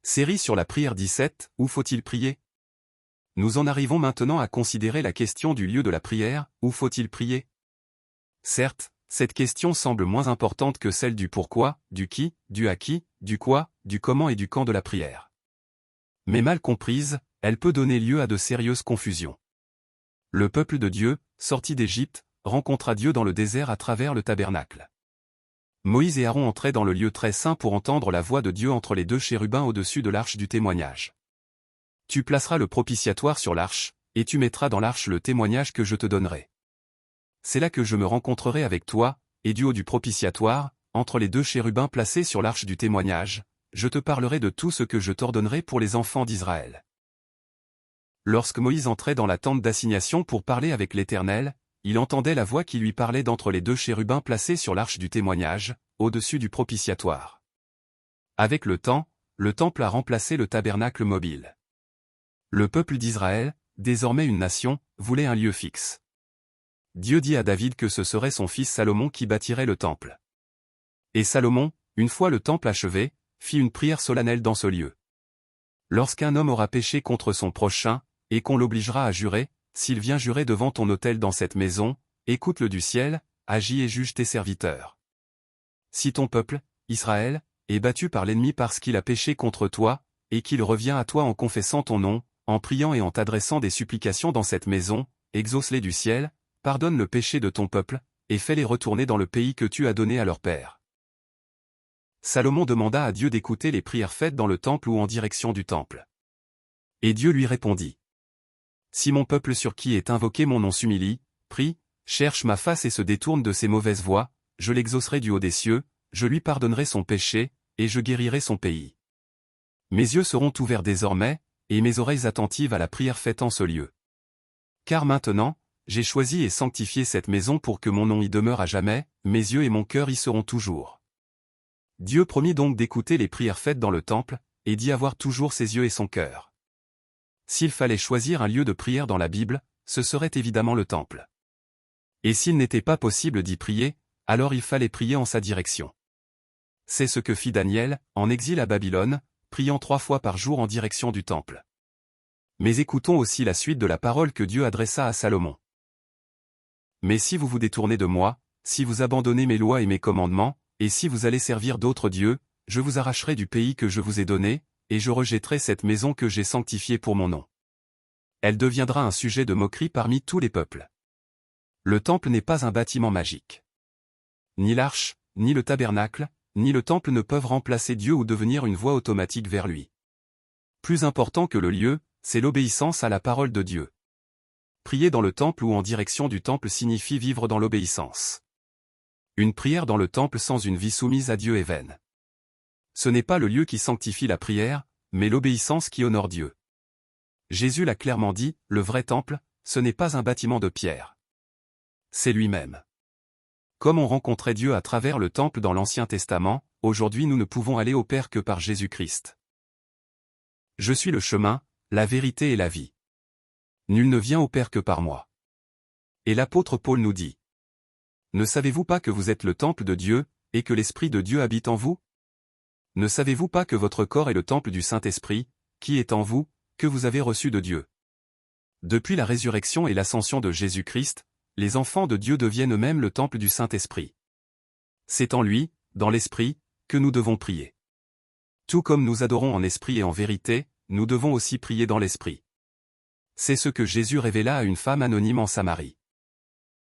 Série sur la prière 17, où faut-il prier? Nous en arrivons maintenant à considérer la question du lieu de la prière, où faut-il prier? Certes, cette question semble moins importante que celle du pourquoi, du qui, du à qui, du quoi, du comment et du quand de la prière. Mais mal comprise, elle peut donner lieu à de sérieuses confusions. Le peuple de Dieu, sorti d'Égypte, rencontra Dieu dans le désert à travers le tabernacle. Moïse et Aaron entraient dans le lieu très saint pour entendre la voix de Dieu entre les deux chérubins au-dessus de l'arche du témoignage. Tu placeras le propitiatoire sur l'arche, et tu mettras dans l'arche le témoignage que je te donnerai. C'est là que je me rencontrerai avec toi, et du haut du propitiatoire, entre les deux chérubins placés sur l'arche du témoignage, je te parlerai de tout ce que je t'ordonnerai pour les enfants d'Israël. Lorsque Moïse entrait dans la tente d'assignation pour parler avec l'Éternel, il entendait la voix qui lui parlait d'entre les deux chérubins placés sur l'arche du témoignage, au-dessus du propitiatoire. Avec le temps, le temple a remplacé le tabernacle mobile. Le peuple d'Israël, désormais une nation, voulait un lieu fixe. Dieu dit à David que ce serait son fils Salomon qui bâtirait le temple. Et Salomon, une fois le temple achevé, fit une prière solennelle dans ce lieu. Lorsqu'un homme aura péché contre son prochain, et qu'on l'obligera à jurer, s'il vient jurer devant ton autel dans cette maison, écoute-le du ciel, agis et juge tes serviteurs. Si ton peuple, Israël, est battu par l'ennemi parce qu'il a péché contre toi, et qu'il revient à toi en confessant ton nom, en priant et en t'adressant des supplications dans cette maison, exauce-les du ciel, pardonne le péché de ton peuple, et fais-les retourner dans le pays que tu as donné à leur père. Salomon demanda à Dieu d'écouter les prières faites dans le temple ou en direction du temple. Et Dieu lui répondit. Si mon peuple sur qui est invoqué mon nom s'humilie, prie, cherche ma face et se détourne de ses mauvaises voies, je l'exaucerai du haut des cieux, je lui pardonnerai son péché, et je guérirai son pays. Mes yeux seront ouverts désormais, et mes oreilles attentives à la prière faite en ce lieu. Car maintenant, j'ai choisi et sanctifié cette maison pour que mon nom y demeure à jamais, mes yeux et mon cœur y seront toujours. Dieu promit donc d'écouter les prières faites dans le temple, et d'y avoir toujours ses yeux et son cœur. S'il fallait choisir un lieu de prière dans la Bible, ce serait évidemment le temple. Et s'il n'était pas possible d'y prier, alors il fallait prier en sa direction. C'est ce que fit Daniel, en exil à Babylone, priant 3 fois par jour en direction du temple. Mais écoutons aussi la suite de la parole que Dieu adressa à Salomon. Mais si vous vous détournez de moi, si vous abandonnez mes lois et mes commandements, et si vous allez servir d'autres dieux, je vous arracherai du pays que je vous ai donné, et je rejetterai cette maison que j'ai sanctifiée pour mon nom. Elle deviendra un sujet de moquerie parmi tous les peuples. Le temple n'est pas un bâtiment magique. Ni l'arche, ni le tabernacle, ni le temple ne peuvent remplacer Dieu ou devenir une voie automatique vers lui. Plus important que le lieu, c'est l'obéissance à la parole de Dieu. Prier dans le temple ou en direction du temple signifie vivre dans l'obéissance. Une prière dans le temple sans une vie soumise à Dieu est vaine. Ce n'est pas le lieu qui sanctifie la prière, mais l'obéissance qui honore Dieu. Jésus l'a clairement dit, le vrai temple, ce n'est pas un bâtiment de pierre. C'est lui-même. Comme on rencontrait Dieu à travers le temple dans l'Ancien Testament, aujourd'hui nous ne pouvons aller au Père que par Jésus-Christ. Je suis le chemin, la vérité et la vie. Nul ne vient au Père que par moi. Et l'apôtre Paul nous dit. Ne savez-vous pas que vous êtes le temple de Dieu, et que l'Esprit de Dieu habite en vous? Ne savez-vous pas que votre corps est le temple du Saint-Esprit, qui est en vous, que vous avez reçu de Dieu? Depuis la résurrection et l'ascension de Jésus-Christ, les enfants de Dieu deviennent eux-mêmes le temple du Saint-Esprit. C'est en lui, dans l'Esprit, que nous devons prier. Tout comme nous adorons en esprit et en vérité, nous devons aussi prier dans l'Esprit. C'est ce que Jésus révéla à une femme anonyme en Samarie.